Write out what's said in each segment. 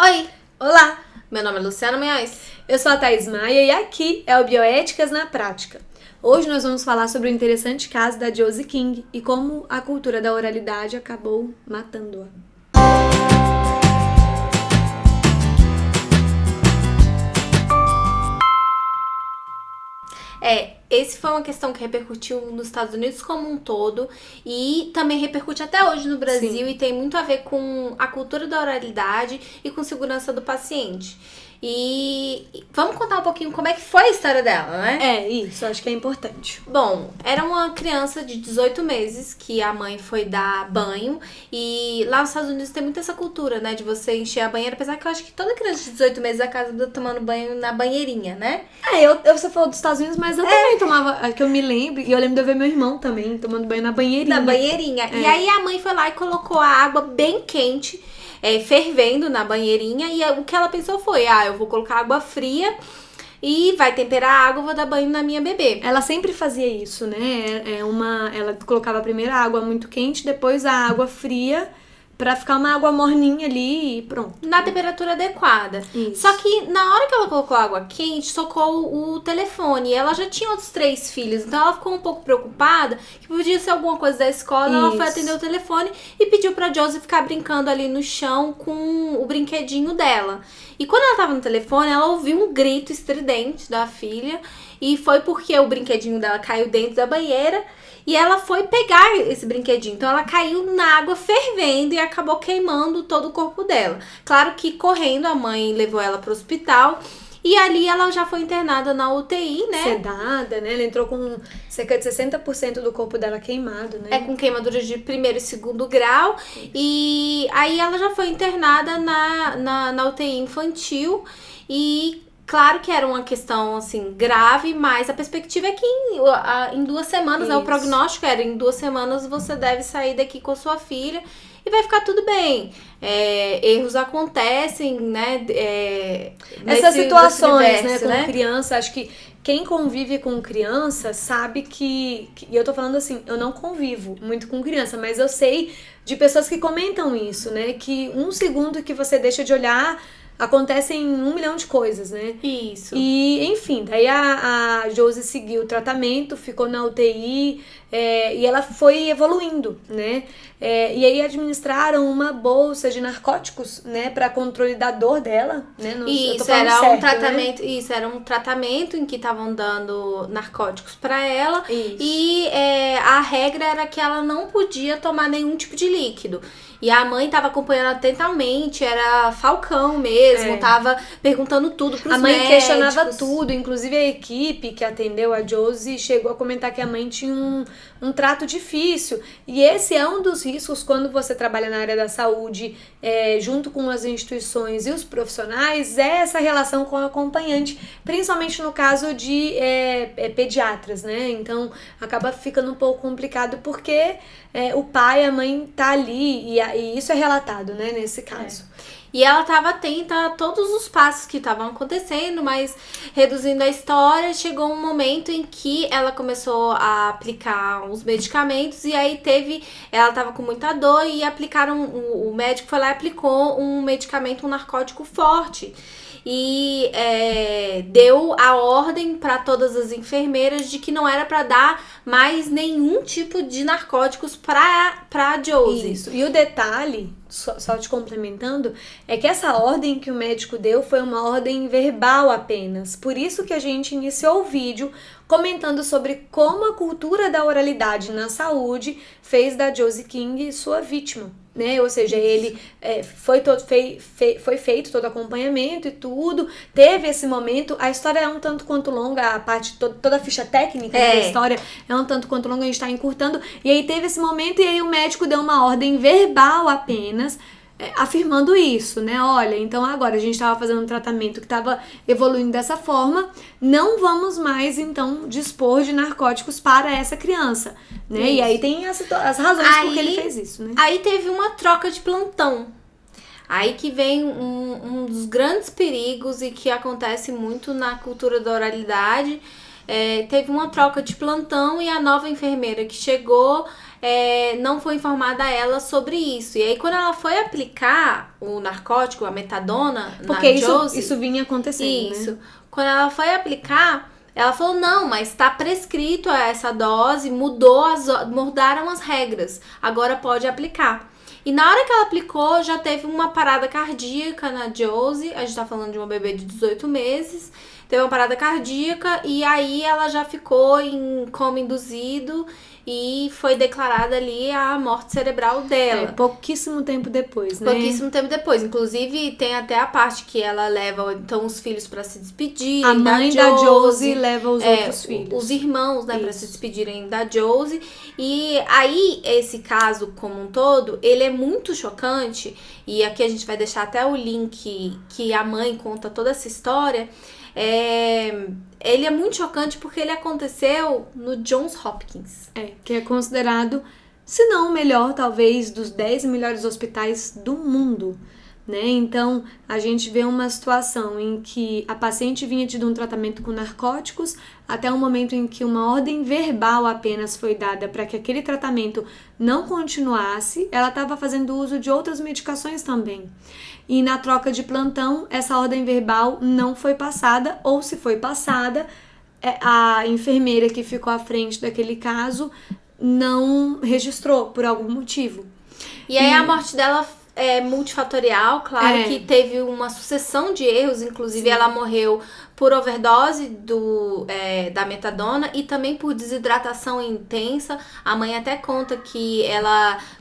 Oi, Olá, meu nome é Luciana Munhoz. eu sou a Thaís Maia e aqui é o Bioéticas na Prática. Hoje nós vamos falar sobre o interessante caso da Josie King e como a cultura da oralidade acabou matando-a. Esse foi uma questão que repercutiu nos Estados Unidos como um todo e também repercute até hoje no Brasil. Sim. E tem muito a ver com a cultura da oralidade e com segurança do paciente. E vamos contar um pouquinho como é que foi a história dela, né? Isso, acho que é importante. Bom, era uma criança de 18 meses que a mãe foi dar banho. E lá nos Estados Unidos tem muito essa cultura, né? De você encher a banheira. Apesar que eu acho que toda criança de 18 meses acaba tomando banho na banheirinha, né? Você falou dos Estados Unidos, mas eu também tomava, que eu me lembro, e eu lembro de eu ver meu irmão também tomando banho na banheirinha. Na banheirinha. E aí a mãe foi lá e colocou a água bem quente, fervendo na banheirinha. E o que ela pensou foi, eu vou colocar água fria e vai temperar a água, eu vou dar banho na minha bebê. Ela sempre fazia isso, né? Ela colocava primeiro a água muito quente, depois a água fria, pra ficar uma água morninha ali e pronto. Na temperatura adequada. Isso. Só que na hora que ela colocou a água quente, tocou o telefone. E ela já tinha outros 3 filhos. Então ela ficou um pouco preocupada, que podia ser alguma coisa da escola. Isso. Ela foi atender o telefone e pediu pra Josie ficar brincando ali no chão com o brinquedinho dela. E quando ela tava no telefone, ela ouviu um grito estridente da filha. E foi porque o brinquedinho dela caiu dentro da banheira. E ela foi pegar esse brinquedinho. Então ela caiu na água fervendo e acabou queimando todo o corpo dela. Claro que correndo a mãe levou ela pro hospital. E ali ela já foi internada na UTI, né? Sedada, né? Ela entrou com cerca de 60% do corpo dela queimado, né? Com queimaduras de 1º e 2º grau. Isso. E aí ela já foi internada na UTI infantil. E claro que era uma questão, assim, grave, mas a perspectiva é que em 2 semanas, o prognóstico era, em 2 semanas você deve sair daqui com a sua filha e vai ficar tudo bem. Erros acontecem, né? Essas situações, universo, né, com criança, acho que quem convive com criança sabe que... E eu tô falando assim, eu não convivo muito com criança, mas eu sei de pessoas que comentam isso, né? Que 1 segundo que você deixa de olhar, acontecem 1 milhão de coisas, né? Isso. E, enfim, daí a Josie seguiu o tratamento, ficou na UTI, e ela foi evoluindo, né? E aí administraram uma bolsa de narcóticos, né? Pra controle da dor dela, né? Isso, era um tratamento, né? Isso, era um tratamento em que estavam dando narcóticos pra ela. Isso. E a regra era que ela não podia tomar nenhum tipo de líquido. E a mãe tava acompanhando atentamente, era falcão mesmo, tava perguntando tudo pros médicos. A mãe questionava tudo, inclusive a equipe que atendeu a Josie chegou a comentar que a mãe tinha um trato difícil. E esse é um dos riscos quando você trabalha na área da saúde, junto com as instituições e os profissionais, é essa relação com o acompanhante, principalmente no caso de pediatras, né? Então acaba ficando um pouco complicado porque o pai, a mãe tá ali e isso é relatado, né, nesse caso. E ela estava atenta a todos os passos que estavam acontecendo, mas reduzindo a história, chegou um momento em que ela começou a aplicar os medicamentos e aí ela estava com muita dor e o médico foi lá e aplicou um medicamento, um narcótico forte. E deu a ordem para todas as enfermeiras de que não era para dar mais nenhum tipo de narcóticos para Josie. Isso. E o detalhe, só te complementando, é que essa ordem que o médico deu foi uma ordem verbal apenas. Por isso que a gente iniciou o vídeo comentando sobre como a cultura da oralidade na saúde fez da Josie King sua vítima, né? Ou seja, ele foi feito todo o acompanhamento e tudo, teve esse momento, a história é um tanto quanto longa, a parte, toda a ficha técnica da história é um tanto quanto longa, a gente tá encurtando, e aí teve esse momento e aí o médico deu uma ordem verbal apenas, afirmando isso, né? Olha, então agora a gente estava fazendo um tratamento que estava evoluindo dessa forma, não vamos mais, então, dispor de narcóticos para essa criança, né? Isso. E aí tem as razões por que ele fez isso, né? Aí teve uma troca de plantão. Aí que vem um dos grandes perigos e que acontece muito na cultura da oralidade, teve uma troca de plantão e a nova enfermeira que chegou não foi informada a ela sobre isso. E aí, quando ela foi aplicar o narcótico, a metadona, porque na Josie... isso vinha acontecendo, Isso. né? Quando ela foi aplicar, ela falou, não, mas está prescrito essa dose, mudaram as regras, agora pode aplicar. E na hora que ela aplicou, já teve uma parada cardíaca na Josie, a gente tá falando de uma bebê de 18 meses, teve uma parada cardíaca e aí ela já ficou em coma induzido e foi declarada ali a morte cerebral dela. Pouquíssimo tempo depois, né? Pouquíssimo tempo depois. Inclusive, tem até a parte que ela leva, então, os filhos pra se despedirem. A mãe da Josie leva os outros filhos. Os irmãos, né, pra se despedirem da Josie. E aí, esse caso como um todo, ele é muito chocante. E aqui a gente vai deixar até o link que a mãe conta toda essa história. Ele é muito chocante porque ele aconteceu no Johns Hopkins. Que é considerado, se não o melhor, talvez, dos 10 melhores hospitais do mundo, né? Então, a gente vê uma situação em que a paciente vinha tido um tratamento com narcóticos até o momento em que uma ordem verbal apenas foi dada para que aquele tratamento não continuasse, ela estava fazendo uso de outras medicações também. E na troca de plantão, essa ordem verbal não foi passada, ou se foi passada, a enfermeira que ficou à frente daquele caso não registrou por algum motivo. E aí a morte dela é multifatorial, claro que teve uma sucessão de erros, inclusive ela morreu por overdose da metadona e também por desidratação intensa. A mãe até conta que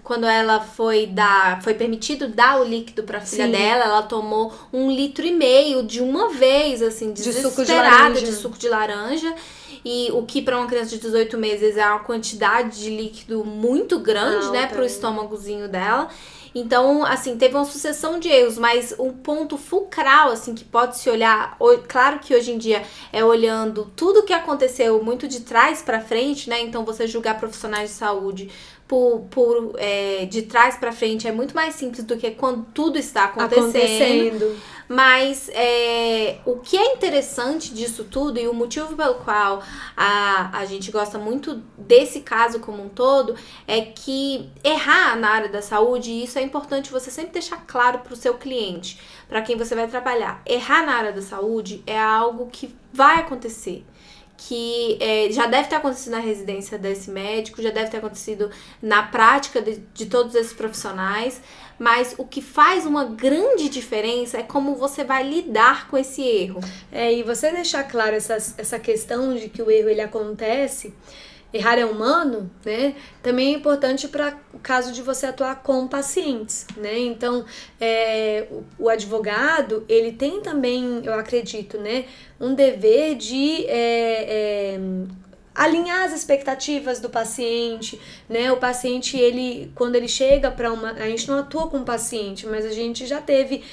quando ela foi permitido dar o líquido pra filha dela, ela tomou 1,5 litro de uma vez, assim, desesperada de suco de laranja. E o que para uma criança de 18 meses é uma quantidade de líquido muito grande, né, pro estômagozinho dela. Então, assim, teve uma sucessão de erros, mas um ponto fulcral, assim, que pode se olhar, claro que hoje em dia é olhando tudo que aconteceu muito de trás pra frente, né, então você julgar profissionais de saúde de trás pra frente é muito mais simples do que quando tudo está acontecendo. Mas o que é interessante disso tudo e o motivo pelo qual a gente gosta muito desse caso como um todo é que errar na área da saúde, e isso é importante você sempre deixar claro para o seu cliente, para quem você vai trabalhar. Errar na área da saúde é algo que vai acontecer. Que já deve ter acontecido na residência desse médico, já deve ter acontecido na prática de todos esses profissionais, mas o que faz uma grande diferença é como você vai lidar com esse erro. E você deixar claro essa questão de que o erro ele acontece, errar é humano, né? Também é importante para o caso de você atuar com pacientes, né? Então, o advogado, ele tem também, eu acredito, né, um dever de alinhar as expectativas do paciente, né? O paciente, quando ele chega para a gente não atua com o paciente, mas a gente já teve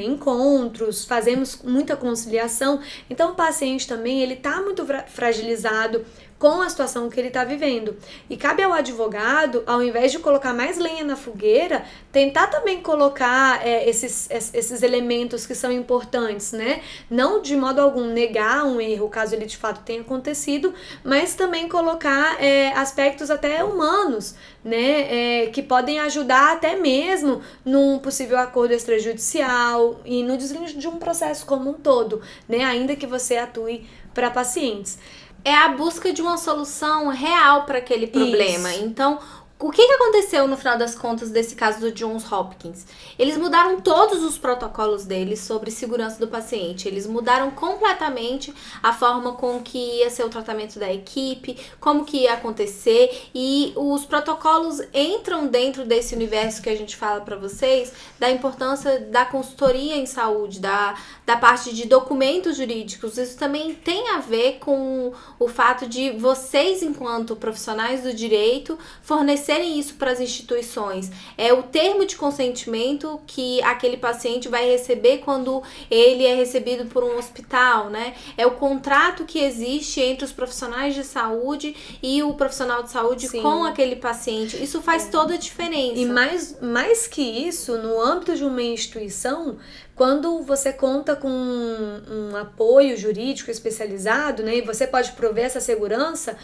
encontros, fazemos muita conciliação. Então, o paciente também, ele tá muito fragilizado com a situação que ele está vivendo. E cabe ao advogado, ao invés de colocar mais lenha na fogueira, tentar também colocar esses elementos que são importantes, né? Não de modo algum negar um erro, caso ele de fato tenha acontecido, mas também colocar aspectos até humanos, né? Que podem ajudar até mesmo num possível acordo extrajudicial e no desenvolvimento de um processo como um todo, né? Ainda que você atue para pacientes. É a busca de uma solução real para aquele problema. Isso. Então, o que aconteceu no final das contas desse caso do Johns Hopkins? Eles mudaram todos os protocolos deles sobre segurança do paciente. Eles mudaram completamente a forma com que ia ser o tratamento da equipe, como que ia acontecer. E os protocolos entram dentro desse universo que a gente fala para vocês, da importância da consultoria em saúde, da parte de documentos jurídicos. Isso também tem a ver com o fato de vocês, enquanto profissionais do direito, fornecer oferecerem isso para as instituições. É o termo de consentimento que aquele paciente vai receber quando ele é recebido por um hospital, né? É o contrato que existe entre os profissionais de saúde e o profissional de saúde Sim. com aquele paciente. Isso faz toda a diferença. E mais que isso, no âmbito de uma instituição, quando você conta com um apoio jurídico especializado, né, e você pode prover essa segurança,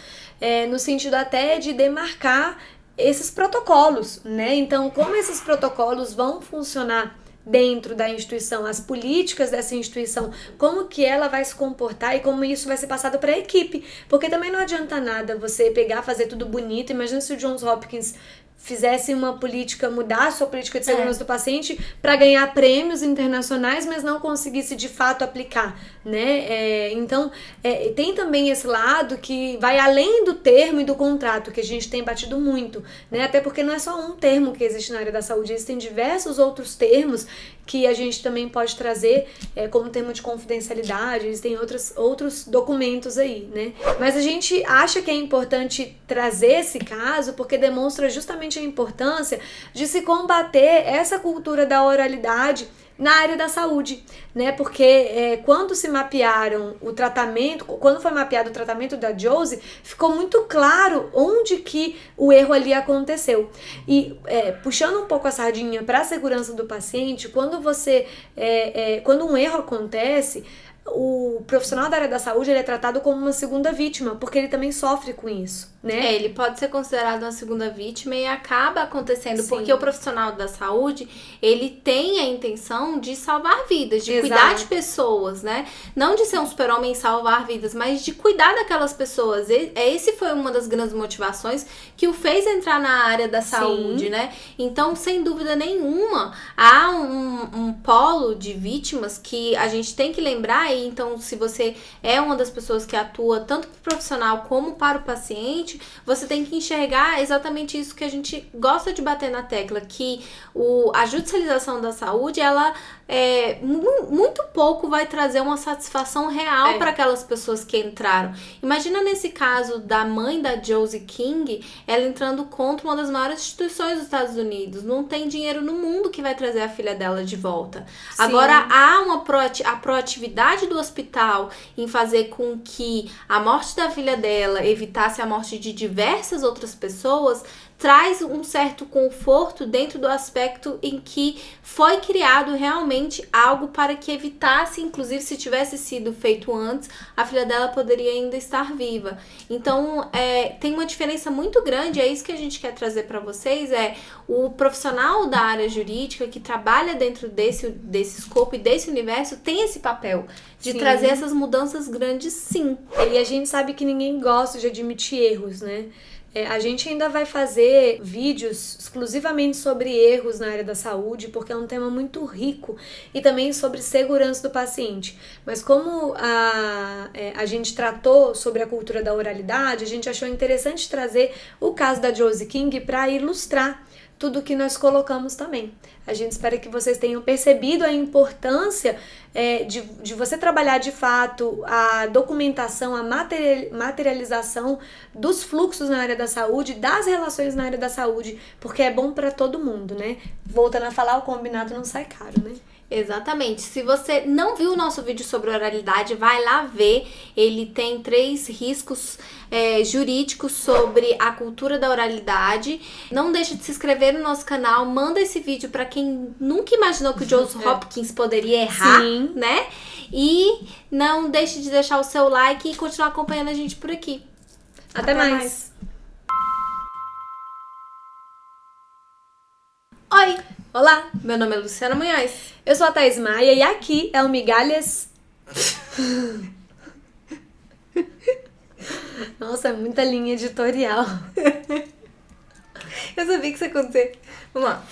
no sentido até de demarcar esses protocolos, né? Então, como esses protocolos vão funcionar dentro da instituição, as políticas dessa instituição, como que ela vai se comportar e como isso vai ser passado para a equipe, porque também não adianta nada você pegar, fazer tudo bonito. Imagina se o Johns Hopkins fizesse uma política, mudar a sua política de segurança do paciente para ganhar prêmios internacionais, mas não conseguisse de fato aplicar, né? Então, tem também esse lado que vai além do termo e do contrato, que a gente tem batido muito, né? Até porque não é só um termo que existe na área da saúde, existem diversos outros termos que a gente também pode trazer como termo de confidencialidade, existem outros documentos aí, né? Mas a gente acha que é importante trazer esse caso porque demonstra justamente a importância de se combater essa cultura da oralidade na área da saúde, né? Porque quando se mapearam o tratamento, quando foi mapeado o tratamento da Josie, ficou muito claro onde que o erro ali aconteceu. E puxando um pouco a sardinha para a segurança do paciente, quando quando um erro acontece, o profissional da área da saúde ele é tratado como uma segunda vítima, porque ele também sofre com isso, né? Ele pode ser considerado uma segunda vítima e acaba acontecendo. Sim. Porque o profissional da saúde, ele tem a intenção de salvar vidas, de cuidar de pessoas, né? Não de ser um super-homem e salvar vidas, mas de cuidar daquelas pessoas. Esse foi uma das grandes motivações que o fez entrar na área da saúde, né? Então, sem dúvida nenhuma, há um polo de vítimas que a gente tem que lembrar. Então, se você é uma das pessoas que atua tanto para o profissional como para o paciente, você tem que enxergar exatamente isso que a gente gosta de bater na tecla, que a judicialização da saúde, ela muito pouco vai trazer uma satisfação real para aquelas pessoas que entraram. Imagina nesse caso da mãe da Josie King, ela entrando contra uma das maiores instituições dos Estados Unidos. Não tem dinheiro no mundo que vai trazer a filha dela de volta. Sim. Agora, há a proatividade do hospital em fazer com que a morte da filha dela evitasse a morte de diversas outras pessoas, traz um certo conforto dentro do aspecto em que foi criado realmente algo para que evitasse, inclusive se tivesse sido feito antes, a filha dela poderia ainda estar viva. Então, tem uma diferença muito grande, é isso que a gente quer trazer para vocês, o profissional da área jurídica que trabalha dentro desse escopo e desse universo tem esse papel de trazer essas mudanças grandes, sim. E a gente sabe que ninguém gosta de admitir erros, né? A gente ainda vai fazer vídeos exclusivamente sobre erros na área da saúde, porque é um tema muito rico, e também sobre segurança do paciente. Mas como a gente tratou sobre a cultura da oralidade, a gente achou interessante trazer o caso da Josie King para ilustrar tudo que nós colocamos também. A gente espera que vocês tenham percebido a importância de você trabalhar de fato a documentação, a materialização dos fluxos na área da saúde, das relações na área da saúde, porque é bom para todo mundo, né? Voltando a falar, o combinado não sai caro, né? Exatamente. Se você não viu o nosso vídeo sobre oralidade, vai lá ver. Ele tem 3 riscos jurídicos sobre a cultura da oralidade. Não deixe de se inscrever no nosso canal. Manda esse vídeo para quem nunca imaginou que o Johns Hopkins poderia errar, né? E não deixe de deixar o seu like e continuar acompanhando a gente por aqui. Até mais. Oi! Olá! Meu nome é Luciana Munhoz. Eu sou a Thaís Maia e aqui é o Migalhas... Nossa, é muita linha editorial. Eu sabia que isso ia acontecer. Vamos lá.